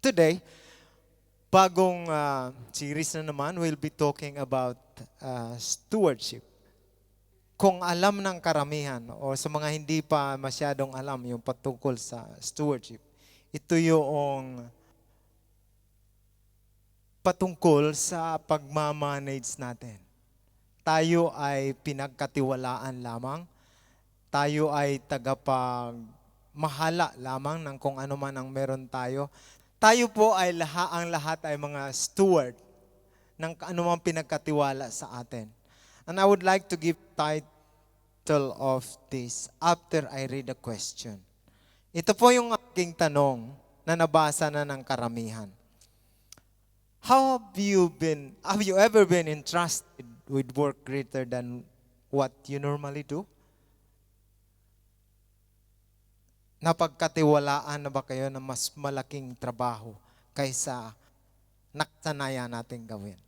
Today, bagong series na naman, we'll be talking about stewardship. Kung alam ng karamihan o sa mga hindi pa masyadong alam yung patungkol sa stewardship, ito yung patungkol sa pagmamanage natin. Tayo ay pinagkatiwalaan lamang. Tayo ay tagapagmahala lamang ng kung ano man ang meron tayo. Tayo po ay ang lahat ay mga steward ng anumang pinagkatiwala sa atin. And I would like to give title of this after I read the question. Ito po yung aking tanong na nabasa na ng karamihan. Have you ever been entrusted with work greater than what you normally do? Napagkatiwalaan na ba kayo ng mas malaking trabaho kaysa nakasanayan natin gawin?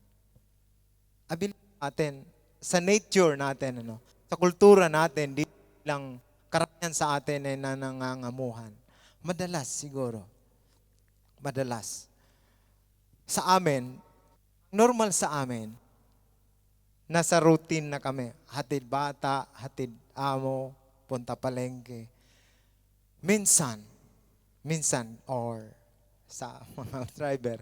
Ability natin, sa nature natin, sa kultura natin, di lang karamihan sa atin ay nangangamuhan. Madalas. Sa amin, normal sa amin, nasa routine na kami. Hatid bata, hatid amo, punta palengke. Minsan, or sa mga driver,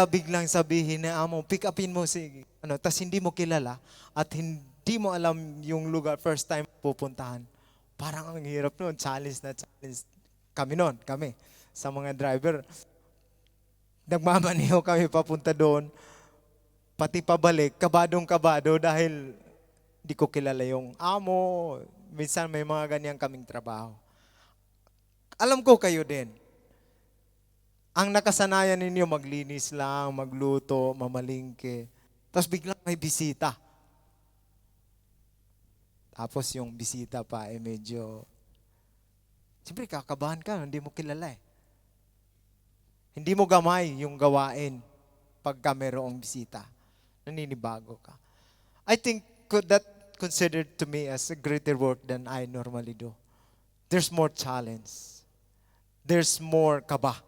biglang sabihin na amo, pick upin mo si, tas hindi mo kilala at hindi mo alam yung lugar first time pupuntahan. Parang ang hirap noon, challenge. Kami, sa mga driver. Nagmamaneho kami papunta doon, pati pabalik, kabadong-kabado dahil di ko kilala yung amo. Minsan may mga ganyan kaming trabaho. Alam ko kayo din. Ang nakasanayan ninyo maglinis lang, magluto, mamalingke. Tapos biglang may bisita. Tapos yung bisita pa medyo, siyempre kakabahan ka, hindi mo kilala eh. Hindi mo gamay yung gawain pagka mayroong bisita. Naninibago ka. I think that considered to me as a greater work than I normally do. There's more challenge. There's more kaba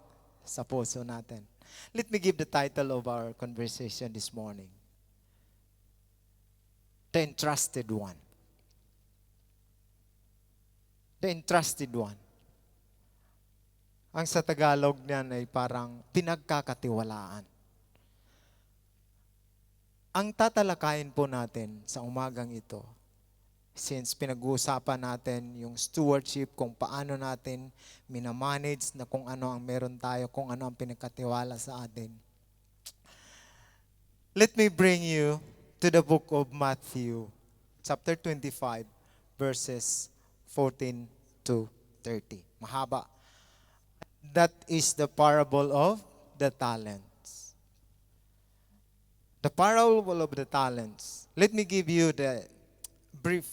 sa puso natin. Let me give the title of our conversation this morning. The Entrusted One. The Entrusted One. Ang sa Tagalog niyan ay parang pinagkakatiwalaan. Ang tatalakayin po natin sa umagang ito, since pinag-uusapan natin yung stewardship, kung paano natin minamanage na kung ano ang meron tayo, kung ano ang pinagkatiwala sa atin. Let me bring you to the book of Matthew, chapter 25, verses 14 to 30. Mahaba. That is the parable of the talents. The parable of the talents. Let me give you the brief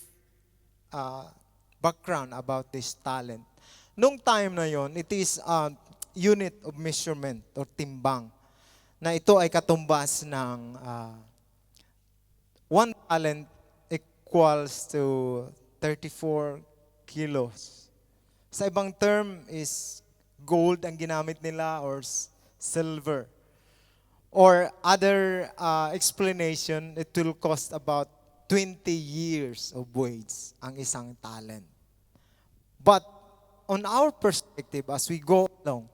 background about this talent. Nung time na yon, it is a unit of measurement or timbang na ito ay katumbas ng one talent equals to 34 kilos. Sa ibang term is gold ang ginamit nila or silver. Or other explanation, it will cost about 20 years of wage ang isang talent. But on our perspective, as we go along,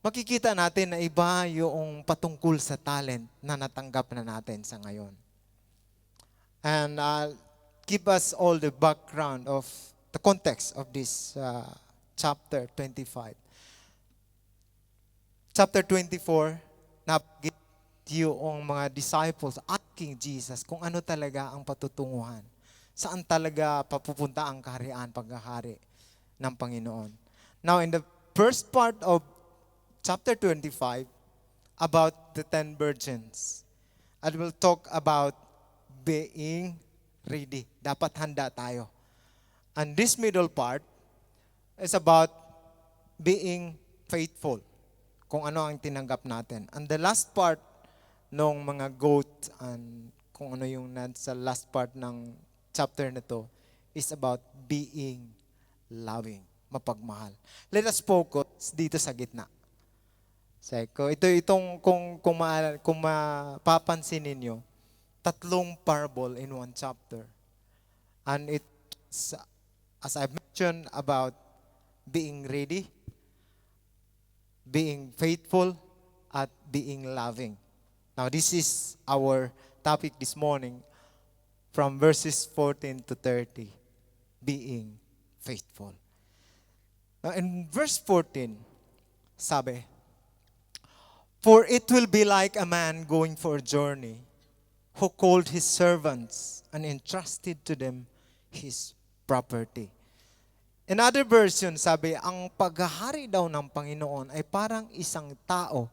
makikita natin na iba yung patungkol sa talent na natanggap na natin sa ngayon. And give us all the background of the context of this chapter 25. Chapter 24, napagit yung mga disciples asking Jesus kung ano talaga ang patutunguhan. Saan talaga papupunta ang kaharian, paghahari ng Panginoon. Now, in the first part of chapter 25, about the 10 virgins, I will talk about being ready. Dapat handa tayo. And this middle part is about being faithful. Kung ano ang tinanggap natin. And the last part nung mga goat and kung ano yung sa last part ng chapter na to is about being loving. mapagmahal. Let us focus dito sa gitna. Itong kung mapapansin ninyo, tatlong parable in one chapter. And it's, as I've mentioned, about being ready, being faithful, at being loving. Now, this is our topic this morning from verses 14 to 30, being faithful. Now, in verse 14, sabi, "For it will be like a man going for a journey, who called his servants and entrusted to them his property." In other version, sabi, ang paghahari daw ng Panginoon ay parang isang tao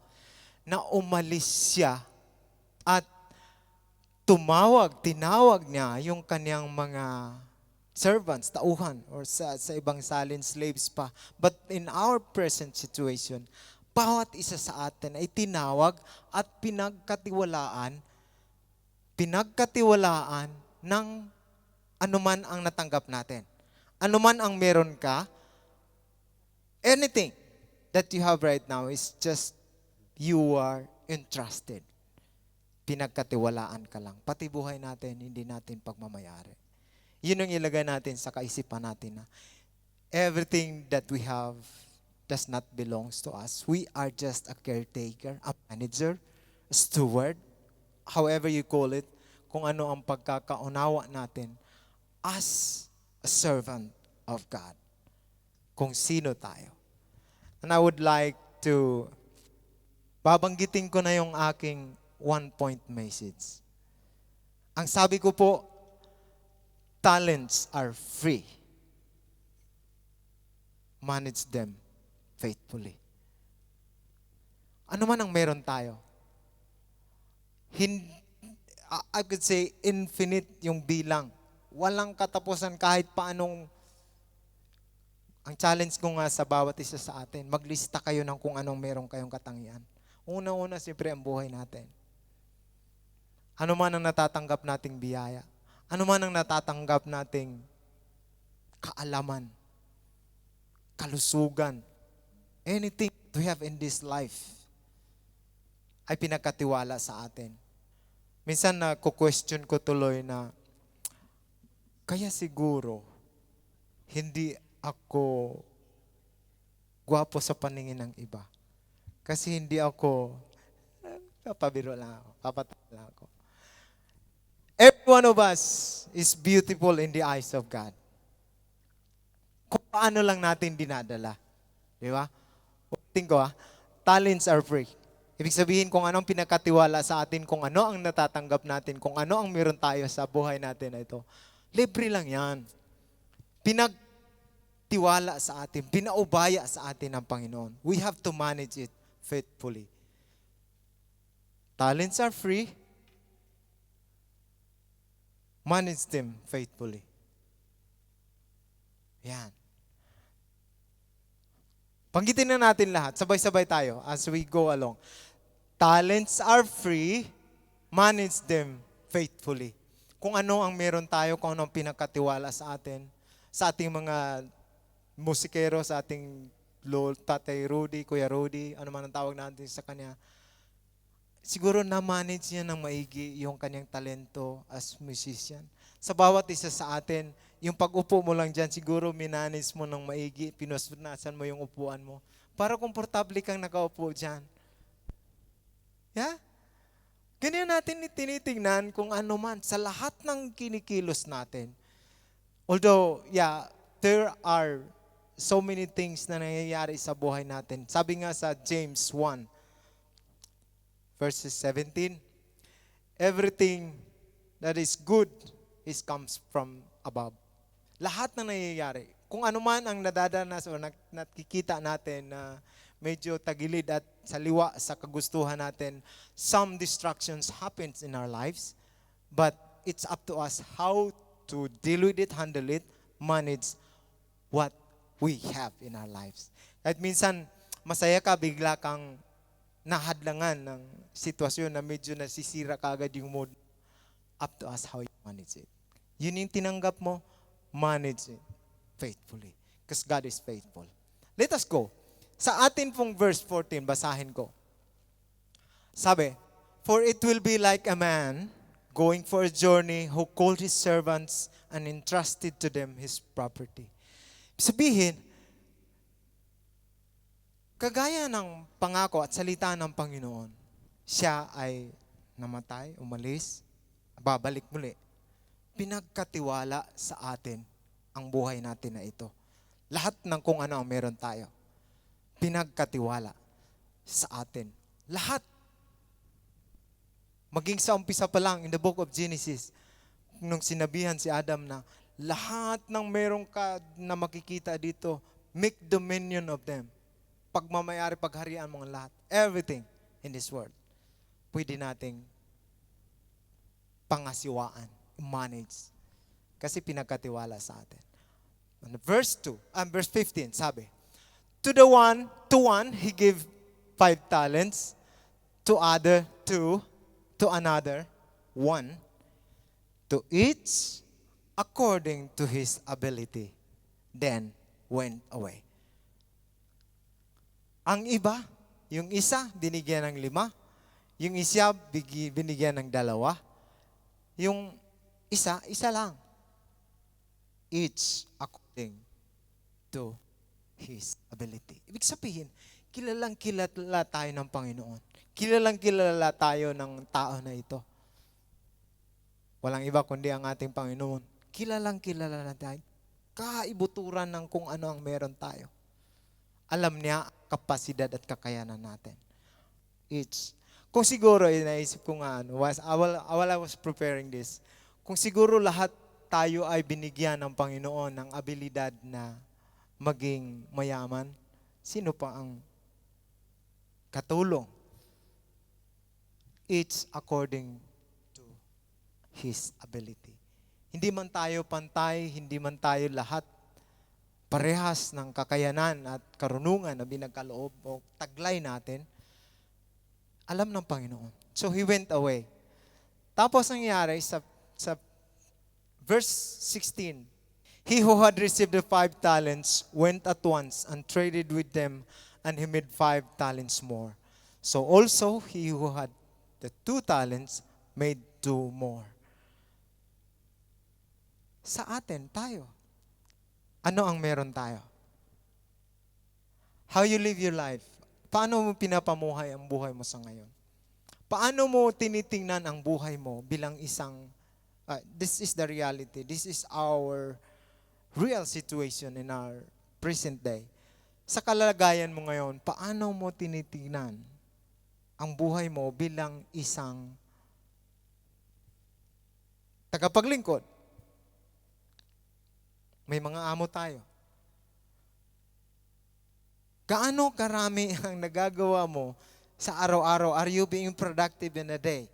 na umalis siya at tinawag niya yung kanyang mga servants, tauhan, or sa ibang salin, slaves pa. But in our present situation, bawat isa sa atin ay tinawag at pinagkatiwalaan ng anuman ang natanggap natin. Anuman ang meron ka, anything that you have right now is just you are entrusted. Pinagkatiwalaan ka lang. Pati buhay natin, hindi natin pagmamayari. Yun ang ilagay natin sa kaisipan natin na everything that we have does not belongs to us. We are just a caretaker, a manager, a steward, however you call it, kung ano ang pagkakaunawa natin as a servant of God. Kung sino tayo. And I would like to, babanggitin ko na yung aking one-point message. Ang sabi ko po, talents are free. Manage them faithfully. Ano man ang meron tayo, I could say infinite yung bilang. Walang katapusan kahit paanong. Ang challenge ko nga sa bawat isa sa atin, maglista kayo ng kung anong meron kayong katangian. Una-una, siyempre ang buhay natin. Ano man ang natatanggap nating biyaya, ano man ang natatanggap nating kaalaman, kalusugan, anything we have in this life ay pinagkatiwala sa atin. Minsan na-question ko tuloy na, kaya siguro, hindi ako gwapo sa paningin ng iba. Kasi hindi ako, kapabiro lang ako, kapatid lang ako. Every one of us is beautiful in the eyes of God. Kung paano lang natin dinadala. Di ba? Ulitin ko talents are free. Ibig sabihin kung anong pinakatiwala sa atin, kung ano ang natatanggap natin, kung ano ang meron tayo sa buhay natin na ito. Libre lang yan. Pinagtiwala sa atin, pinaubaya sa atin ng Panginoon. We have to manage it faithfully. Talents are free. Manage them faithfully. Yan. Panggitin na natin lahat. Sabay-sabay tayo as we go along. Talents are free. Manage them faithfully. Kung ano ang meron tayo, kung ano ang pinakatiwala sa atin, sa ating mga musikero, sa ating Tatay Rudy, Kuya Rudy, ano man ang tawag natin sa kanya, siguro na-manage niya ng maigi yung kanyang talento as musician. Sa bawat isa sa atin, yung pag-upo mo lang dyan, siguro minanis mo ng maigi, pinunasan mo yung upuan mo, para komportable kang nakaupo dyan. Yeah? Ganyan natin tinitingnan kung ano man sa lahat ng kinikilos natin. Although, there are so many things na nangyayari sa buhay natin. Sabi nga sa James 1, verses 17, everything that is good comes from above. Lahat na nangyayari, kung ano man ang nadadanas o nakikita natin na medyo tagilid at saliwa sa kagustuhan natin, some distractions happens in our lives, but it's up to us how to deal with it, handle it, manage what we have in our lives. At minsan, masaya ka, bigla kang nahadlangan ng sitwasyon na medyo nasisira ka agad yung mood. Up to us how you manage it. Yun yung tinanggap mo, manage it faithfully. Because God is faithful. Let us go. Sa atin pong verse 14, basahin ko. Sabi, "For it will be like a man going for a journey who called his servants and entrusted to them his property." Sabihin, kagaya ng pangako at salita ng Panginoon, siya ay namatay, umalis, babalik muli. Pinagkatiwala sa atin ang buhay natin na ito. Lahat ng kung ano ang meron tayo. Pinagkatiwala sa atin. Lahat. Maging sa umpisa pa lang in the book of Genesis, nung sinabihan si Adam na lahat ng meron ka na makikita dito, make dominion of them. Pagmamayari, pagharian mo ang lahat. Everything in this world. Pwede nating pangasiwaan, manage. Kasi pinagkatiwala sa atin. And verse 15, sabi, to one, he gave 5 talents, to other 2, to another 1, to each according to his ability, then went away. Ang iba, yung isa, binigyan ng 5, yung isa, binigyan ng 2, yung isa lang. Each according to his ability. Ibig sabihin, kilalang kilala tayo ng Panginoon. Kilalang kilala tayo ng tao na ito. Walang iba kundi ang ating Panginoon. Kilalang kilala na tayo. Kaibuturan ng kung ano ang meron tayo. Alam niya kapasidad at kakayanan natin. Kung siguro, naisip ko nga, while I was preparing this, kung siguro lahat tayo ay binigyan ng Panginoon ng abilidad na maging mayaman, sino pa ang katulong? It's according to his ability. Hindi man tayo pantay, hindi man tayo lahat parehas ng kakayanan at karunungan na binagkaloob o taglay natin, alam ng Panginoon. So he went away. Tapos nangyari sa verse 16, he who had received the 5 talents went at once and traded with them, and he made 5 talents more. So also he who had the 2 talents made 2 more. Sa atin, tayo. Ano ang meron tayo? How you live your life? Paano mo pinapamuhay ang buhay mo sa ngayon? Paano mo tinitingnan ang buhay mo bilang isang this is the reality. This is our real situation in our present day. Sa kalagayan mo ngayon, paano mo tinitingnan ang buhay mo bilang isang tagapaglingkod? May mga amo tayo. Gaano karami ang nagagawa mo sa araw-araw? Are you being productive in a day?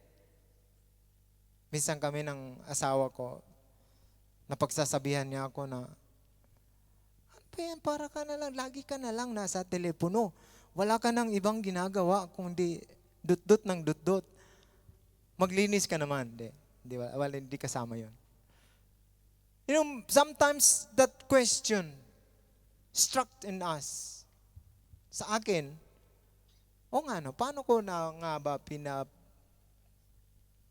Minsan kami ng asawa ko, napagsasabihan niya ako na, ano pa yan, para ka na lang, lagi ka na lang nasa telepono. Wala ka nang ibang ginagawa kundi dut-dut ng dut-dut. Maglinis ka naman. Hindi kasama yun. You know, sometimes that question struck in us. Sa akin, paano ko na nga ba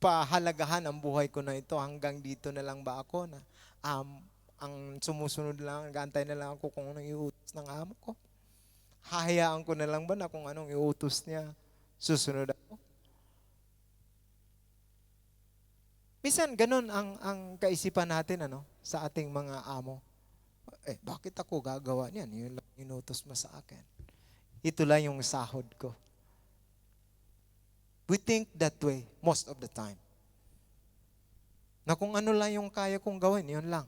pahalagahan ang buhay ko na ito, hanggang dito na lang ba ako na ang sumusunod lang, nag-aantay na lang ako kung anong iutos ng amo ko? Hahayaan ko na lang ba na kung anong iutos niya, susunod ako? Minsan ganun ang kaisipan natin sa ating mga amo. Bakit ako gagawa niyan? Yun lang inutos mo sa akin. Ito lang yung sahod ko. We think that way most of the time. Na kung ano lang yung kaya kong gawin, yun lang.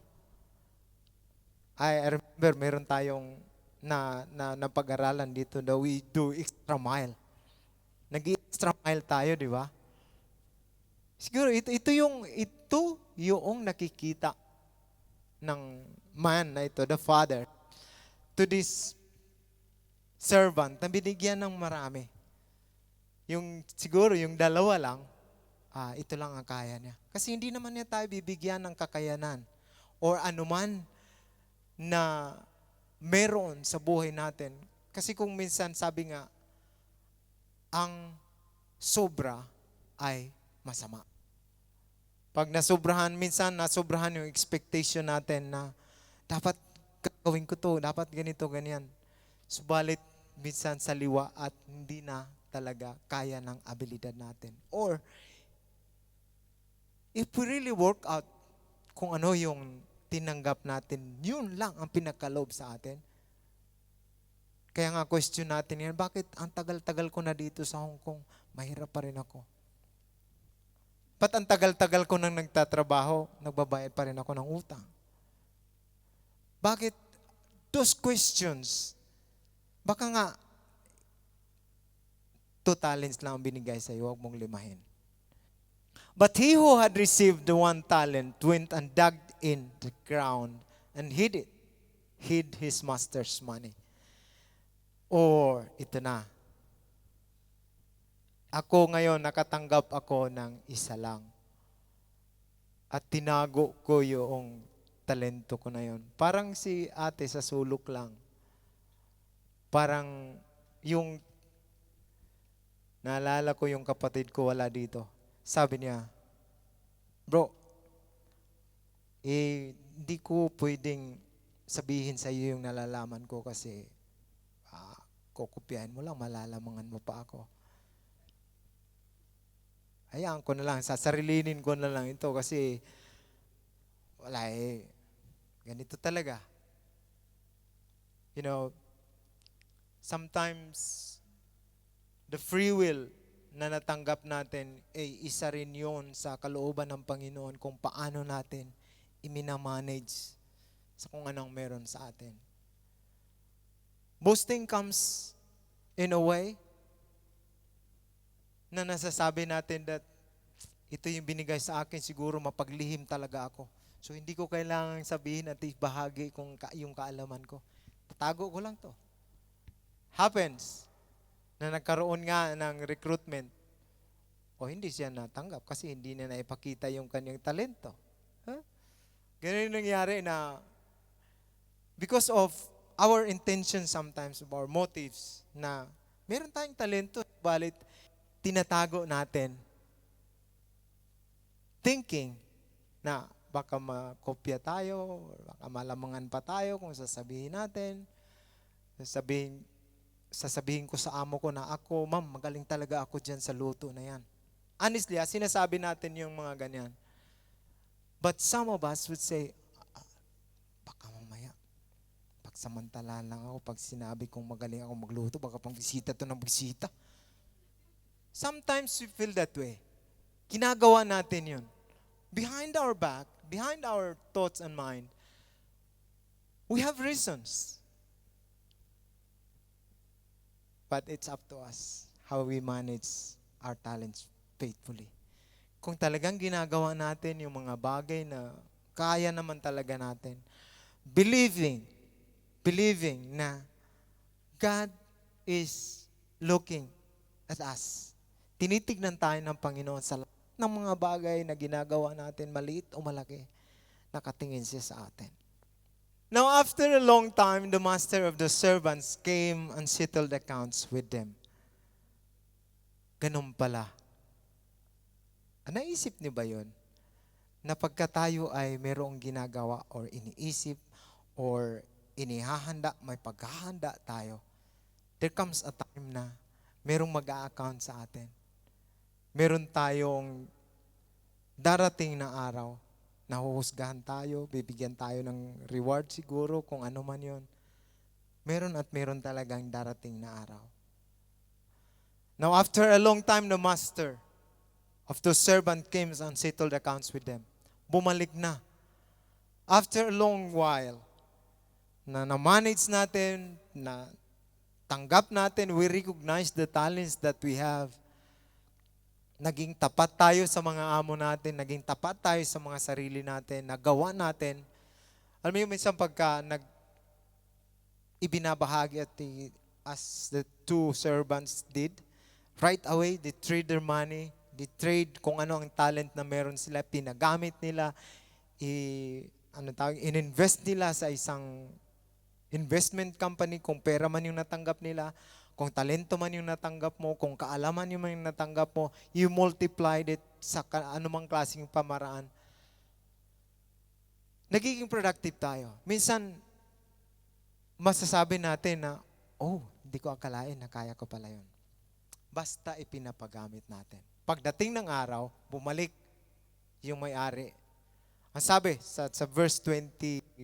I remember meron tayong na pag-aralan dito na we do extra mile. Nag-extra mile tayo, di ba? Siguro ito yung nakikita ng man na ito, the father, to this servant na binigyan ng marami. Siguro yung 2 lang, ito lang ang kaya niya. Kasi hindi naman niya tayo bibigyan ng kakayanan or anuman na meron sa buhay natin. Kasi kung minsan sabi nga, ang sobra ay masama. Pag nasobrahan, minsan nasobrahan yung expectation natin na dapat gagawin ko to, dapat ganito, ganyan. Subalit, minsan sa liwa at hindi na talaga kaya ng abilidad natin. Or, if we really work out kung ano yung tinanggap natin, yun lang ang pinagkaloob sa atin. Kaya nga question natin yan, bakit ang tagal-tagal ko na dito sa Hong Kong, mahirap pa rin ako? Ba't ang tagal-tagal ko nang nagtatrabaho, nagbabayad pa rin ako ng utang? Bakit? Those questions, baka nga, 2 talents lang ang binigay sa iyo, huwag mong limahin. But he who had received the 1 talent went and dug in the ground and hid his master's money. Or, ito na. Ako ngayon, nakatanggap ako ng isa lang. At tinago ko yung talento ko na yun. Parang si ate sa sulok lang. Parang yung, naalala ko yung kapatid ko wala dito. Sabi niya, bro, hindi ko pwedeng sabihin sa iyo yung nalalaman ko kasi kukopyahin mo lang, malalamangan mo pa ako. Hayaan ko na lang, sasarilinin ko na lang ito kasi wala ganito talaga. You know, sometimes the free will na natanggap natin isa rin yun sa kalooban ng Panginoon kung paano natin i-manage sa kung anong meron sa atin. Boasting comes in a way na nasasabi natin that ito yung binigay sa akin, siguro mapaglihim talaga ako. So hindi ko kailangan sabihin at ibahagi yung kaalaman ko. Tatago ko lang to. Happens na nagkaroon nga ng recruitment o hindi siya natanggap kasi hindi na naipakita yung kanyang talento. Huh? Ganun yung nangyari na because of our intentions sometimes, of our motives, na meron tayong talento, balit tinatago natin, thinking na baka makopya tayo, baka malamangan pa tayo kung sasabihin natin, sasabihin ko sa amo ko na ako, ma'am, magaling talaga ako dyan sa luto na yan. Honestly, sinasabi natin yung mga ganyan. But some of us would say, baka mamaya, pagsamantala lang ako, pag sinabi kong magaling ako magluto, baka pang bisita to ng bisita. Sometimes we feel that way. Ginagawa natin yun. Behind our back, behind our thoughts and mind, we have reasons. But it's up to us how we manage our talents faithfully. Kung talagang ginagawa natin yung mga bagay na kaya naman talaga natin, believing na God is looking at us. Tinitignan tayo ng Panginoon sa lahat ng mga bagay na ginagawa natin, maliit o malaki, nakatingin siya sa atin. Now, after a long time, the master of the servants came and settled accounts with them. Ganun pala. Naisip niyo ba yun? Na pagka tayo ay merong ginagawa or iniisip or inihahanda, may paghahanda tayo, there comes a time na merong mag-a-account sa atin. Meron tayong darating na araw, nahuhusgahan tayo, bibigyan tayo ng reward siguro, kung ano man yon. Meron at meron talagang darating na araw. Now, after a long time, the master of the servant came and settled accounts with them. Bumalik na. After a long while, na na-manage natin, na tanggap natin, we recognize the talents that we have. Naging tapat tayo sa mga amo natin, naging tapat tayo sa mga sarili natin, nagawa natin. Alam mo yung minsan pagka ibinabahagi as the 2 servants did, right away, they trade their money, they trade kung ano ang talent na meron sila, pinagamit nila, ininvest nila sa isang investment company, kung pera man yung natanggap nila, kung talento man yung natanggap mo, kung kaalaman yung natanggap mo, you multiplied it sa anumang klaseng pamaraan. Nagiging productive tayo. Minsan, masasabi natin na, oh, hindi ko akalain na kaya ko pala yun. Basta ipinapagamit natin. Pagdating ng araw, bumalik yung may-ari. Ang sabi sa verse 21,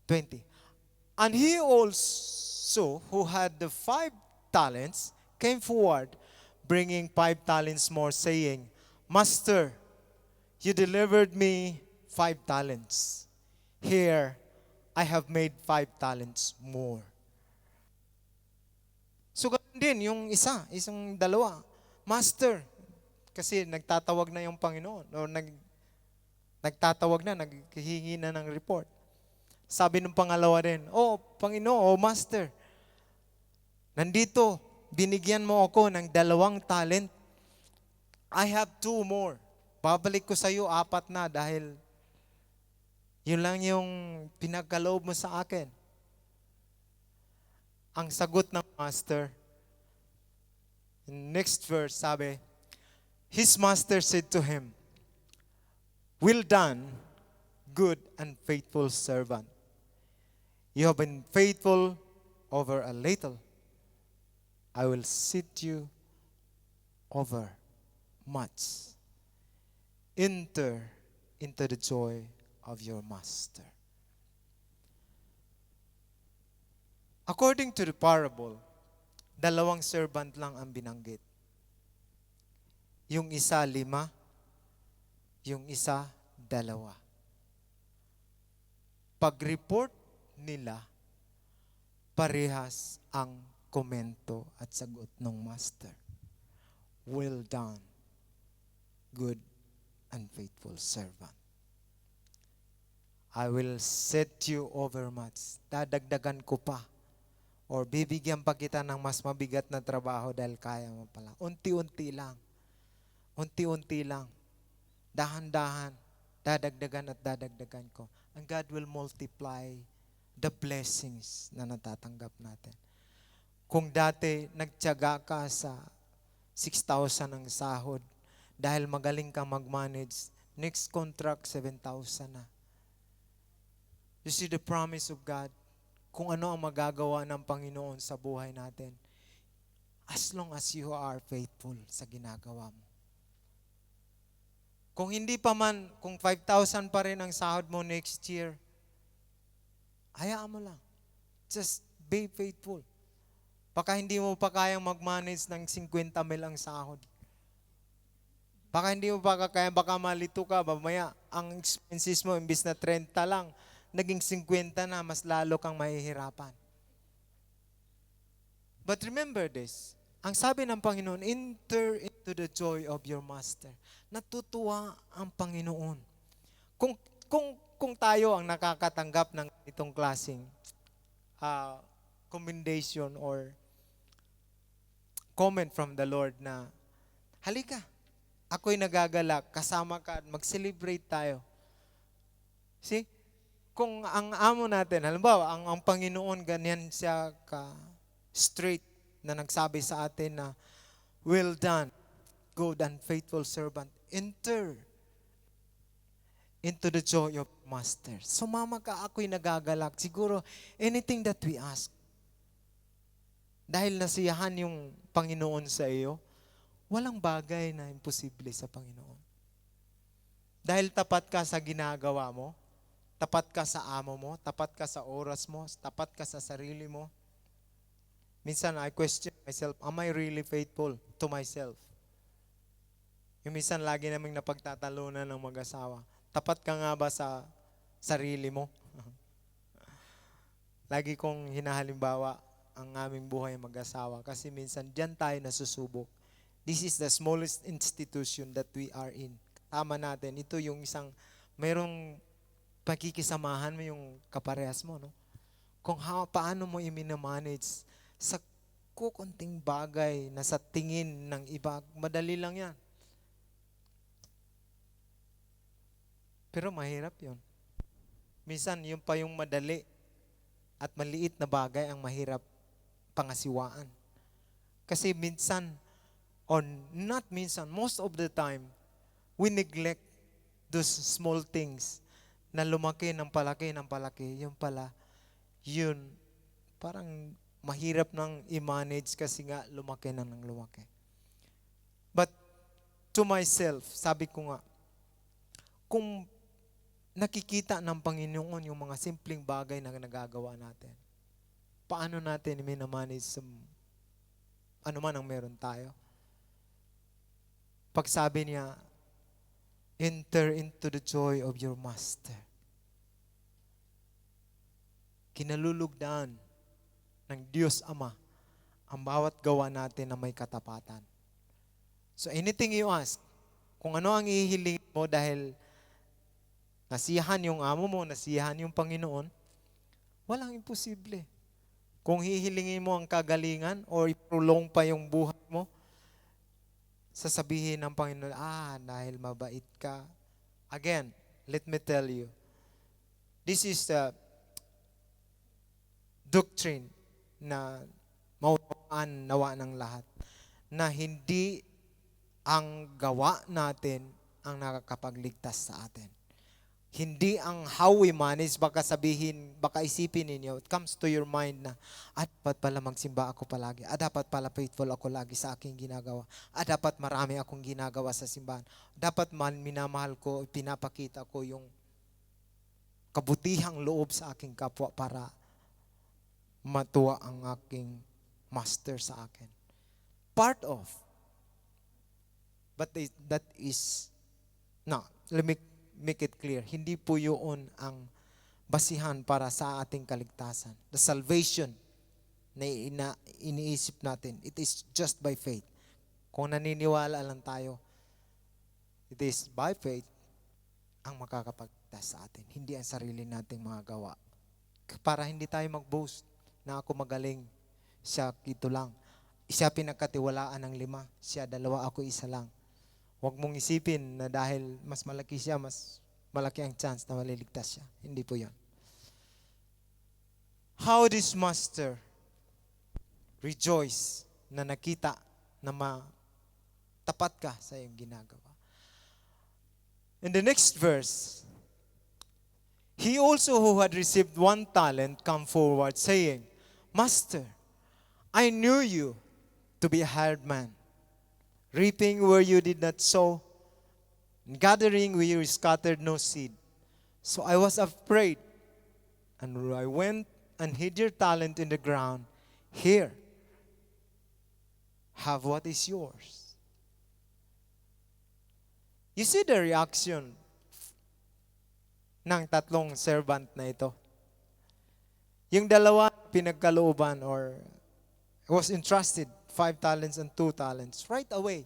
20. And he also, who had the 5 talents, came forward, bringing 5 talents more, saying, Master, you delivered me 5 talents. Here, I have made 5 talents more. So, ganun din, yung isang dalawa. Master, kasi nagtatawag na yung Panginoon, o nagtatawag na, naghihingi na ng report. Sabi ng pangalawa rin, oh, Panginoon, oh, Master, nandito, binigyan mo ako ng 2 talent. I have 2 more. Babalik ko sa iyo 4 na dahil yun lang yung pinagkaloob mo sa akin. Ang sagot ng master, next verse, sabi, his master said to him, well done, good and faithful servant. You have been faithful over a little. I will set you over much. Enter into the joy of your master. According to the parable, 2 servant lang ang binanggit. Yung isa 5, yung isa 2. Pag-report nila, parehas ang komento at sagot ng master. Well done, good and faithful servant. I will set you over much. Dadagdagan ko pa. Or bibigyan pa kita ng mas mabigat na trabaho dahil kaya mo pala. Unti-unti lang. Unti-unti lang. Dahan-dahan. Dadagdagan at dadagdagan ko. And God will multiply the blessings na natatanggap natin. Kung dati nagtiyaga ka sa 6,000 ang sahod, dahil magaling kang mag-manage, next contract 7,000 na. You see the promise of God, kung ano ang magagawa ng Panginoon sa buhay natin, as long as you are faithful sa ginagawa mo. Kung hindi pa man, kung 5,000 pa rin ang sahod mo next year, hayaan mo lang. Just be faithful. Baka hindi mo pa kayang mag-manage ng 50 mil ang sahod. Baka hindi mo pa kaya, baka malito ka, mamaya ang expenses mo, imbis na 30 lang, naging 50 na, mas lalo kang mahihirapan. But remember this, ang sabi ng Panginoon, enter into the joy of your master. Natutuwa ang Panginoon. Kung tayo ang nakakatanggap ng itong klaseng commendation or comment from the Lord na, halika, ako'y nagagalak, kasama ka, mag-celebrate tayo. See? Kung ang amo natin, halimbawa, ang Panginoon, ganyan siya ka-straight na nagsabi sa atin na, well done, good and faithful servant, enter into the joy of Master. Sumama ka, ako'y nagagalak. Siguro, anything that we ask, dahil nasiyahan yung Panginoon sa iyo, walang bagay na imposible sa Panginoon. Dahil tapat ka sa ginagawa mo, tapat ka sa amo mo, tapat ka sa oras mo, tapat ka sa sarili mo. Minsan, I question myself, am I really faithful to myself? Yung minsan, lagi naming napagtatalunan ng mag-asawa. Tapat ka nga ba sa sarili mo? Lagi kong hinahalimbawa ang aming buhay mag-asawa kasi minsan diyan tayo nasusubok. This is the smallest institution that we are in. Tama natin, ito yung isang, mayroong pakikisamahan mo yung kaparehas mo, no? Kung paano mo i-manage sa kukunting bagay na sa tingin ng iba, madali lang yan. Pero mahirap yun. Minsan, yung pa yung madali, at maliit na bagay ang mahirap pangasiwaan. Kasi minsan, or not minsan, most of the time, we neglect those small things na lumaki ng palaki ng palaki. Yung pala, yun, parang mahirap nang i-manage kasi nga lumaki na ng lumaki. But to myself, sabi ko nga, kung nakikita ng Panginoon yung mga simpleng bagay na nagagawa natin, paano natin minamanage sa ano man ang meron tayo? Pag sabi niya, enter into the joy of your master. Kinalulugdan ng Diyos Ama ang bawat gawa natin na may katapatan. So anything you ask, kung ano ang ihihilingin mo dahil nasiyahan yung amo mo, nasiyahan yung Panginoon, walang imposible. Kung hihilingin mo ang kagalingan or i-prolong pa yung buhay mo, sasabihin ng Panginoon, dahil mabait ka. Again, let me tell you, this is the doctrine na maunawaan nawa ng lahat, na hindi ang gawa natin ang nakakapagligtas sa atin. Hindi ang how we manage, baka isipin ninyo, it comes to your mind na, dapat pala magsimba ako palagi, dapat pala faithful ako lagi sa aking ginagawa, dapat marami akong ginagawa sa simbahan, dapat minamahal ko, pinapakita ko yung kabutihang loob sa aking kapwa para matuwa ang aking master sa akin. Part of. But that is, no, let me make it clear, hindi po yun ang basihan para sa ating kaligtasan. The salvation na iniisip natin, it is just by faith. Kung naniniwala lang tayo, it is by faith ang makakapagligtas sa atin. Hindi ang sarili nating mga gawa. Para hindi tayo mag-boast na ako magaling, siya ito lang. Siya pinagkatiwalaan ng 5, siya 2, ako 1 lang. Huwag mong isipin na dahil mas malaki siya, mas malaki ang chance na maliligtas siya. Hindi po yan. How this master rejoice na nakita na tapat ka sa iyong ginagawa. In the next verse, he also who had received 1 talent come forward saying, Master, I knew you to be a hired man, reaping where you did not sow, and gathering where you scattered no seed. So I was afraid, and I went and hid your talent in the ground. Here, have what is yours. You see the reaction ng 3 servant na ito. Yung 2 pinagkalooban or was entrusted 5 talents and 2 talents. Right away,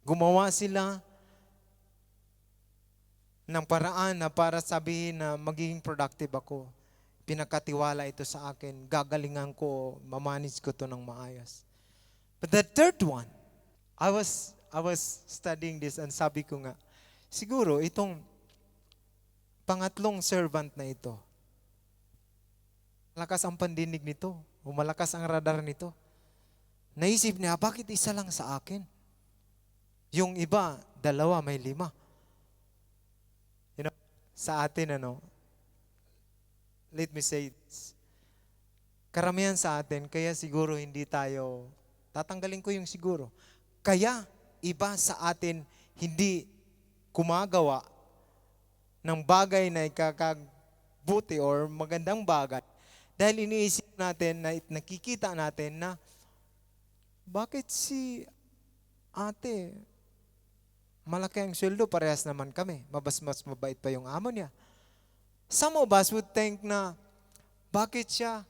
gumawa sila ng paraan na para sabihin na magiging productive ako. Pinakatiwala ito sa akin. Gagalingan ko, mamanage ko to ng maayos. But the third one, I was studying this and sabi ko nga, siguro itong pangatlong servant na ito, malakas ang pandinig nito, o malakas ang radar nito. Naisip niya, bakit isa lang sa akin? Yung iba, 2, may 5. Sa atin, let me say this. Karamihan sa atin, kaya siguro hindi tayo, tatanggalin ko yung siguro, kaya iba sa atin hindi kumagawa ng bagay na ikakabuti or magandang bagay dahil iniisip natin na nakikita natin na bakit si ate malaki ang sweldo, parehas naman kami, mas mabait pa yung amo niya. Some of us would think na bakit siya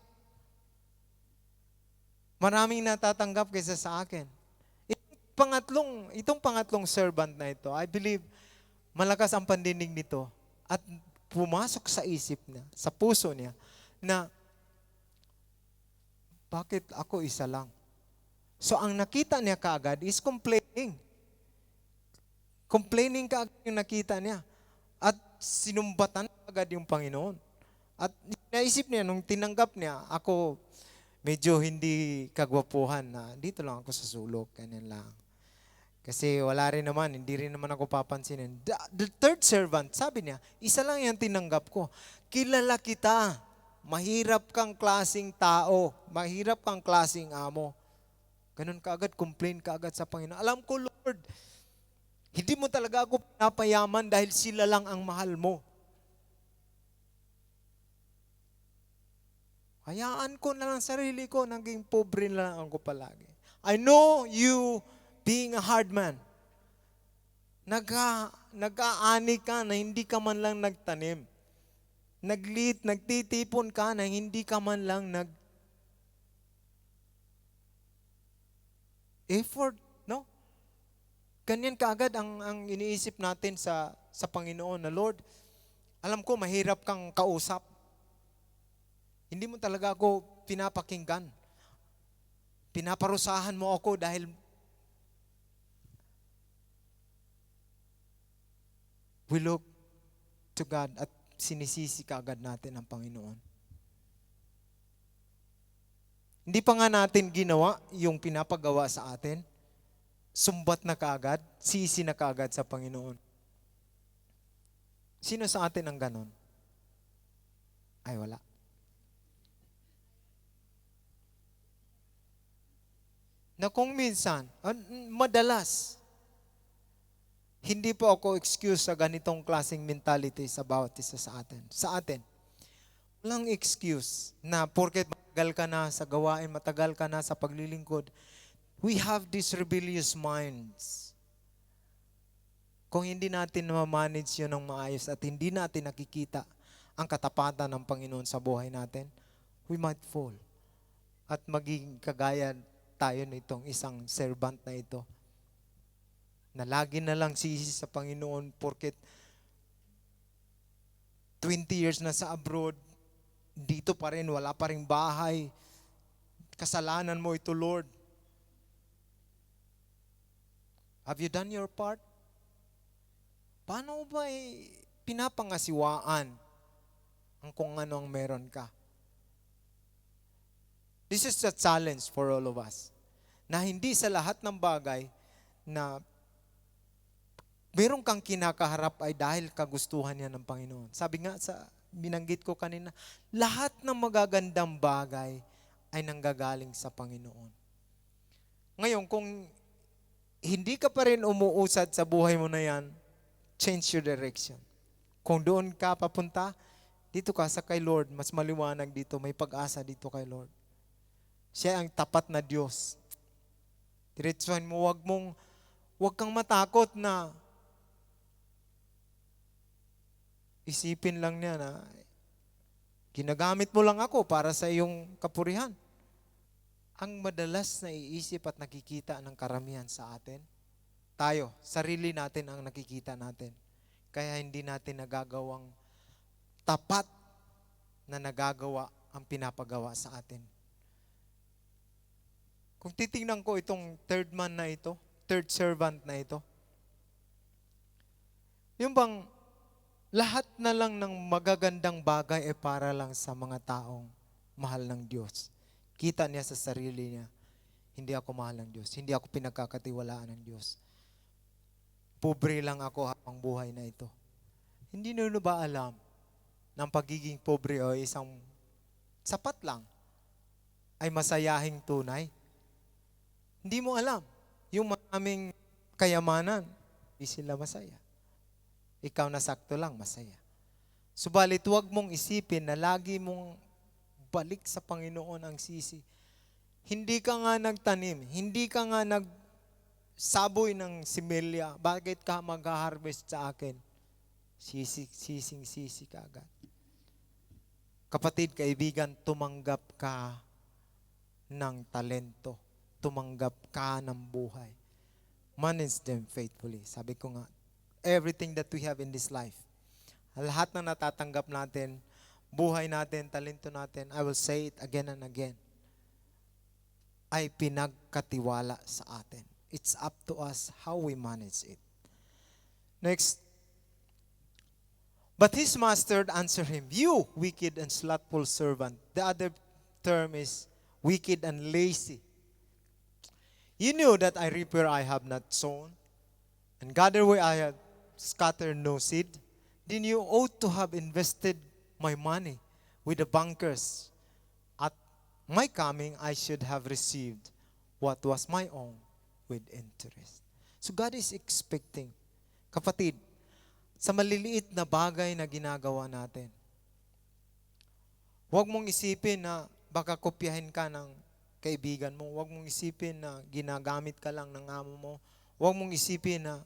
maraming natatanggap kaysa sa akin. Itong pangatlong servant na ito, I believe malakas ang pandinig nito at pumasok sa isip niya, sa puso niya, na bakit ako isa lang? So ang nakita niya kaagad is complaining. Complaining kaagad yung nakita niya. At sinumbatan agad yung Panginoon. At naisip niya, nung tinanggap niya, ako medyo hindi kagwapuhan na dito lang ako sa sulok, ganyan lang. Kasi wala rin naman, hindi rin naman ako papansinin. The third servant, sabi niya, isa lang yung tinanggap ko. Kilala kita. Mahirap kang klasing tao. Mahirap kang klasing amo. Ganun kaagad, complain kaagad sa Panginoon. Alam ko, Lord, hindi mo talaga ako pinapayaman dahil sila lang ang mahal mo. Hayaan ko na lang sarili ko, naging pobre na lang ako palagi. I know you being a hard man. Nag-aani ka na hindi ka man lang nagtanim. Nagtitipon ka na hindi ka man lang effort, no? Ganyan kaagad ang iniisip natin sa Panginoon na, Lord, alam ko mahirap kang kausap. Hindi mo talaga ako pinapakinggan. Pinaparusahan mo ako dahil we look to God at sinisisi kaagad natin ang Panginoon. Hindi pa nga natin ginawa yung pinapagawa sa atin. Sumbat na kaagad, sisi na kaagad sa Panginoon. Sino sa atin ang ganon? Ay, wala. Na kung minsan, madalas, hindi po ako excuse sa ganitong klaseng mentality sa bawat isa sa atin. Sa atin, walang excuse na porket matagal ka na sa gawain, matagal ka na sa paglilingkod, we have these rebellious minds. Kung hindi natin ma-manage yun ng maayos at hindi natin nakikita ang katapatan ng Panginoon sa buhay natin, we might fall. At maging kagaya tayo nitong isang servant na ito, na lagi na lang sisi sa Panginoon porket 20 years na sa abroad, dito pa rin, wala pa rin bahay. Kasalanan mo ito, Lord. Have you done your part? Paano ba pinapangasiwaan ang kung ano ang meron ka? This is a challenge for all of us. Na hindi sa lahat ng bagay na meron kang kinakaharap ay dahil kagustuhan niya ng Panginoon. Sabi nga binanggit ko kanina, lahat ng magagandang bagay ay nanggagaling sa Panginoon. Ngayon, kung hindi ka pa rin umuusad sa buhay mo na yan, change your direction. Kung doon ka papunta, dito ka sa kay Lord, mas maliwanag dito, may pag-asa dito kay Lord. Siya ang tapat na Diyos. Diretsuhan mo, wag kang matakot na isipin lang niya na ginagamit mo lang ako para sa iyong kapurihan. Ang madalas na iisip at nakikita ng karamihan sa atin, tayo, sarili natin ang nakikita natin. Kaya hindi natin nagagawang tapat na nagagawa ang pinapagawa sa atin. Kung titingnan ko itong third man na ito, third servant na ito, yung bang lahat na lang ng magagandang bagay ay para lang sa mga taong mahal ng Diyos. Kita niya sa sarili niya, hindi ako mahal ng Diyos, hindi ako pinagkakatiwalaan ng Diyos. Pobre lang ako habang buhay na ito. Hindi nyo ba alam na ang pagiging pobre o isang sapat lang ay masayahing tunay? Hindi mo alam. Yung maraming kayamanan, hindi sila masaya. Ikaw na sakto lang, masaya. Subalit huwag mong isipin na lagi mong balik sa Panginoon ang sisi. Hindi ka nga nagtanim, hindi ka nga nagsaboy ng similya. Bakit ka mag-harvest sa akin? Sisi ka agad. Kapatid, kaibigan, tumanggap ka ng talento. Tumanggap ka ng buhay. Manage them faithfully. Sabi ko nga, everything that we have in this life, lahat ng natatanggap natin, buhay natin, talento natin, I will say it again and again, ay pinagkatiwala sa atin. It's up to us how we manage it. Next, But his master answered him, "You wicked and slothful servant." The other term is wicked and lazy. "You knew that I reap where I have not sown, and gather where I have scattered no seed. Then you ought to have invested my money with the bankers. At my coming, I should have received what was my own with interest." So God is expecting, kapatid, sa maliliit na bagay na ginagawa natin, huwag mong isipin na baka kopyahin ka ng kaibigan mo. Huwag mong isipin na ginagamit ka lang ng amo mo. Huwag mong isipin na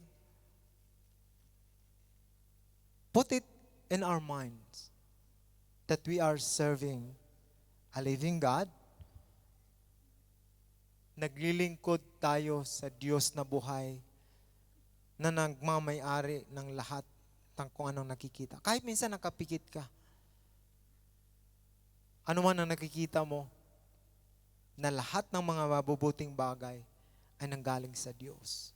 put it in our minds that we are serving a living God. Naglilingkod tayo sa Diyos na buhay na nagmamay-ari ng lahat ng kung anong nakikita. Kahit minsan nakapikit ka. Ano man ang nakikita mo, na lahat ng mga mabubuting bagay ay nanggaling sa Diyos.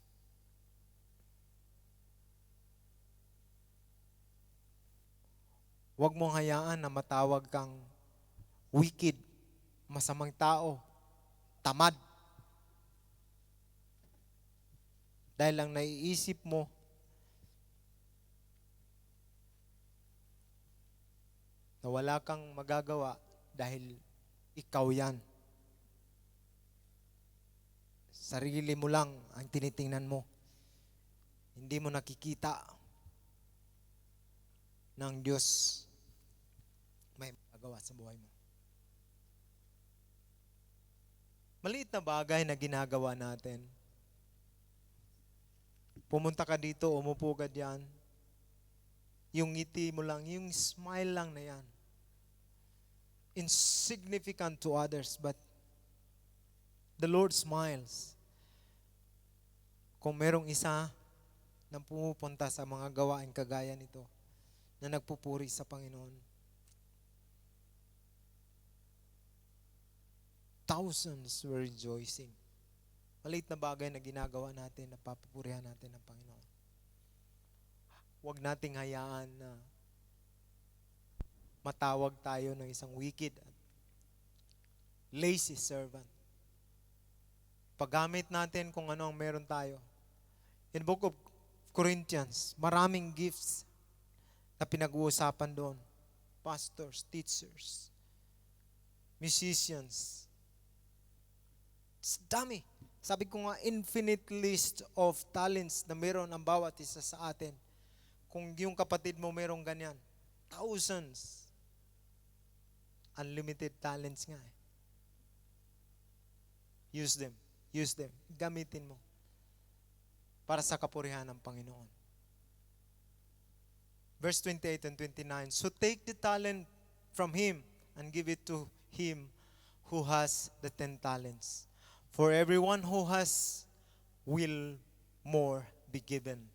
Huwag mong hayaan na matawag kang wicked, masamang tao, tamad. Dahil lang naiisip mo na wala kang magagawa dahil ikaw yan. Sarili mo lang ang tinitingnan mo. Hindi mo nakikita ng Diyos may magagawa sa buhay mo. Maliit na bagay na ginagawa natin. Pumunta ka dito, umupo ka diyan. Yung ngiti mo lang, yung smile lang na yan. Insignificant to others, but the Lord smiles. Kung merong isa na pumupunta sa mga gawain kagaya nito, na nagpupuri sa Panginoon, thousands were rejoicing. Maliit na bagay na ginagawa natin, na papupurihan natin ng Panginoon. Huwag nating hayaan na matawag tayo ng isang wicked at lazy servant. Paggamit natin kung ano ang meron tayo. In Book of Corinthians, maraming gifts na pinag-uusapan doon. Pastors, teachers, musicians. It's dami. Sabi ko nga, infinite list of talents na meron ang bawat isa sa atin. Kung yung kapatid mo merong ganyan, thousands. Unlimited talents nga eh. Use them. Use them. Gamitin mo para sa kapurihan ng Panginoon. Verse 28 and 29, "So take the talent from him and give it to him who has the 10 talents. For everyone who has will more be given,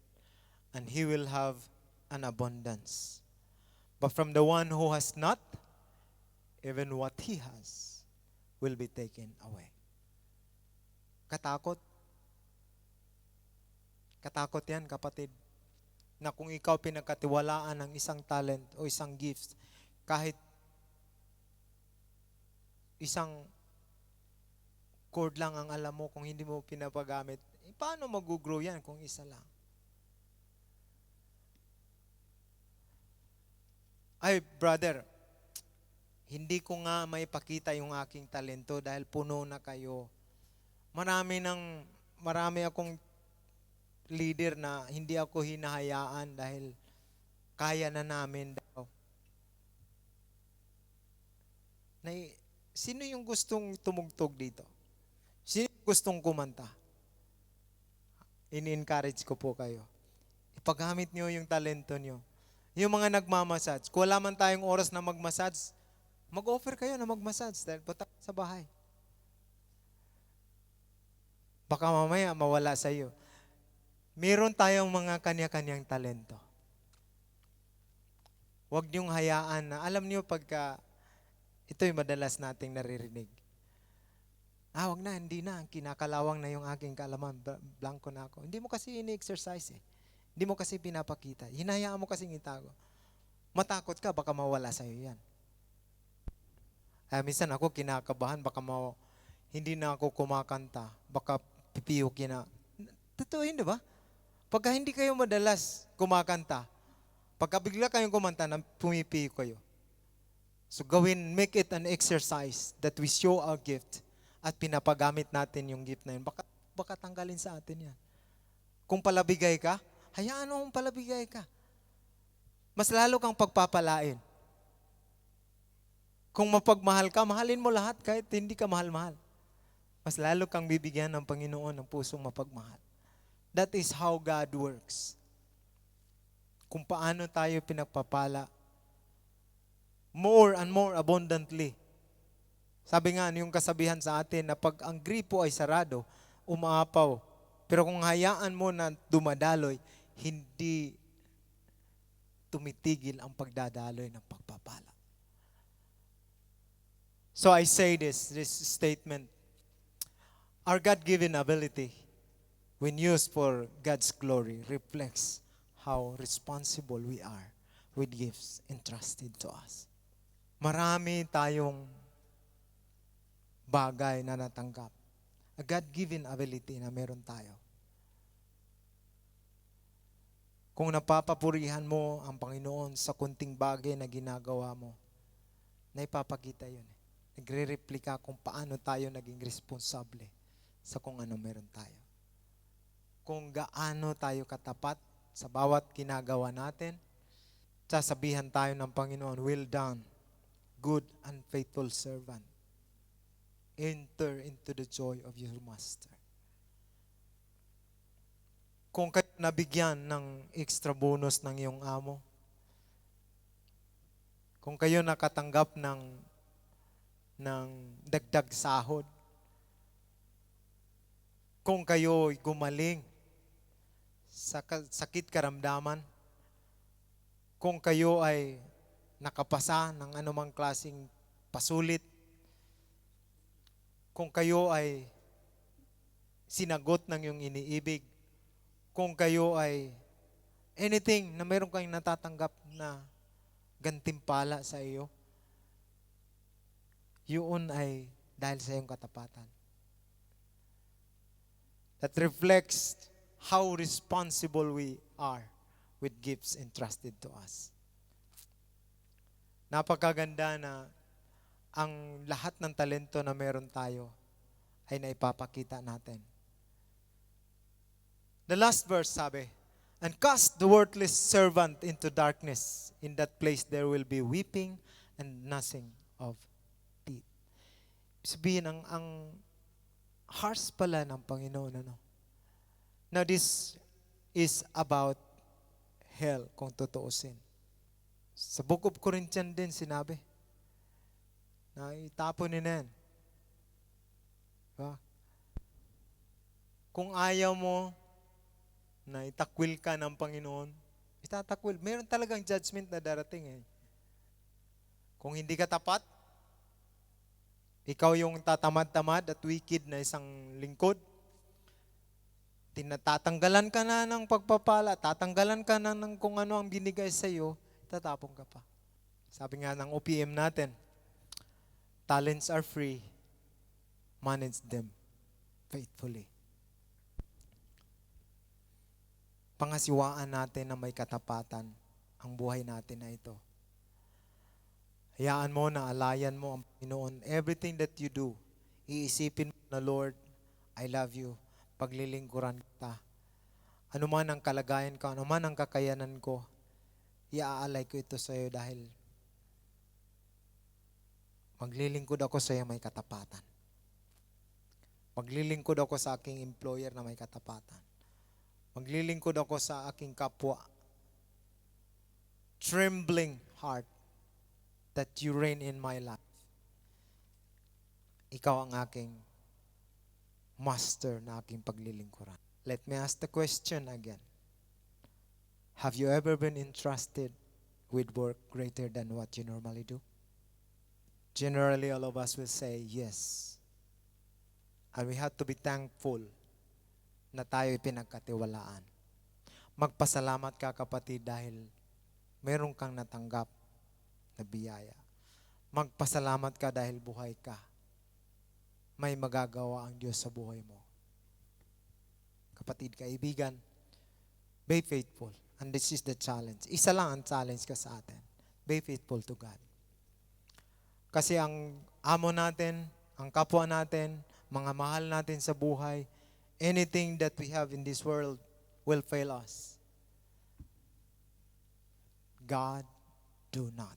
and he will have an abundance. But from the one who has not, even what he has will be taken away." Katakot. Katakot yan, kapatid. Na kung ikaw pinagkatiwalaan ng isang talent o isang gift, kahit isang chord lang ang alam mo, kung hindi mo pinapagamit, paano mag-grow yan kung isa lang? Ay, brother, hindi ko nga maipakita yung aking talento dahil puno na kayo. Marami akong leader na hindi ako hinahayaan dahil kaya na namin daw. Sino yung gustong tumugtog dito? Sino yung gustong kumanta? In-encourage ko po kayo. Ipagamit nyo yung talento nyo. Yung mga nagmamassage, kung wala man tayong oras na magmassage, mag-offer kayo na magmassage dahil punta sa bahay. Baka mamaya mawala sa iyo. Meron tayong mga kanya-kanyang talento. Huwag niyong hayaan na, alam niyo pagka, ito'y madalas nating naririnig. Wag na, hindi na, kinakalawang na yung aking kaalaman, blanco na ako. Hindi mo kasi ini-exercise eh. Hindi mo kasi pinapakita. Hinahayaan mo kasing itago. Matakot ka, baka mawala sa'yo yan. Minsan ako kinakabahan, hindi na ako kumakanta, baka pipiyukin na. Totoo yun, di ba? Pagka hindi kayo madalas kumakanta, pagka bigla kayong kumanta, pumipiyok kayo. So make it an exercise that we show our gift at pinapagamit natin yung gift na yun. Baka tanggalin sa atin yan. Kung palabigay ka, hayaan mo palabigay ka. Mas lalo kang pagpapalain. Kung mapagmahal ka, mahalin mo lahat kahit hindi ka mahal-mahal. Mas lalo kang bibigyan ng Panginoon ng pusong mapagmahal. That is how God works. Kung paano tayo pinagpapala more and more abundantly. Sabi nga, yung kasabihan sa atin na pag ang gripo ay sarado, umaapaw. Pero kung hayaan mo na dumadaloy, hindi tumitigil ang pagdadaloy ng pagpapala. So I say this statement. Our God-given ability, when used for God's glory, reflects how responsible we are with gifts entrusted to us. Marami tayong bagay na natanggap. A God-given ability na meron tayo. Kung napapapurihan mo ang Panginoon sa kunting bagay na ginagawa mo, naipapakita yun. Nagre-replika kung paano tayo naging responsable sa kung ano meron tayo. Kung gaano tayo katapat sa bawat ginagawa natin, sasabihan tayo ng Panginoon, well done, good and faithful servant. Enter into the joy of your master. Kung kayo nabigyan ng extra bonus ng iyong amo, kung kayo nakatanggap ng dagdag sahod, kung kayo gumaling sa sakit karamdaman, kung kayo ay nakapasa ng anumang klaseng pasulit, kung kayo ay sinagot ng iyong iniibig, kung kayo ay anything na mayroon kayong natatanggap na gantimpala sa iyo, yun ay dahil sa iyong katapatan. That reflects how responsible we are with gifts entrusted to us. Napakaganda na ang lahat ng talento na meron tayo ay naipapakita natin. The last verse sabi, and cast the worthless servant into darkness. In that place there will be weeping and gnashing of teeth. Sabihin, ang harsh pala ng Panginoon. Now this is about hell, kung tutuusin. Sa Book of Corinthians din sinabi, na itapon nila yan. Diba? Kung ayaw mo na itakwil ka ng Panginoon, itatakwil. Meron talagang judgment na darating eh. Kung hindi ka tapat, ikaw yung tatamad-tamad at wicked na isang lingkod, tinatatanggalan ka na ng pagpapala, tatanggalan ka na ng kung ano ang binigay sa iyo, tatapong ka pa. Sabi nga ng OPM natin, talents are free, manage them faithfully. Pangasiwaan natin na may katapatan ang buhay natin na ito. Hayaan mo na alayan mo ang Panginoon. Everything that you do, iisipin mo na, Lord, I love you. Paglilingkuran kita. Ano man ang kalagayan ko, ano man ang kakayanan ko, iaalay ko ito sa iyo dahil maglilingkod ako sa iyo may katapatan. Maglilingkod ako sa aking employer na may katapatan. Maglilingkod ako sa aking kapwa. Trembling heart that you reign in my life. Ikaw ang aking master na aking paglilingkuran. Let me ask the question again. Have you ever been entrusted with work greater than what you normally do? Generally, all of us will say yes. And we have to be thankful na tayo'y pinagkatiwalaan. Magpasalamat ka, kapatid, dahil meron kang natanggap na biyaya. Magpasalamat ka dahil buhay ka. May magagawa ang Diyos sa buhay mo. Kapatid, kaibigan, be faithful. And this is the challenge. Isa lang ang challenge ka sa atin. Be faithful to God. Kasi ang amo natin, ang kapwa natin, mga mahal natin sa buhay, anything that we have in this world will fail us. God do not.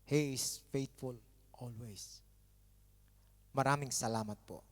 He is faithful always. Maraming salamat po.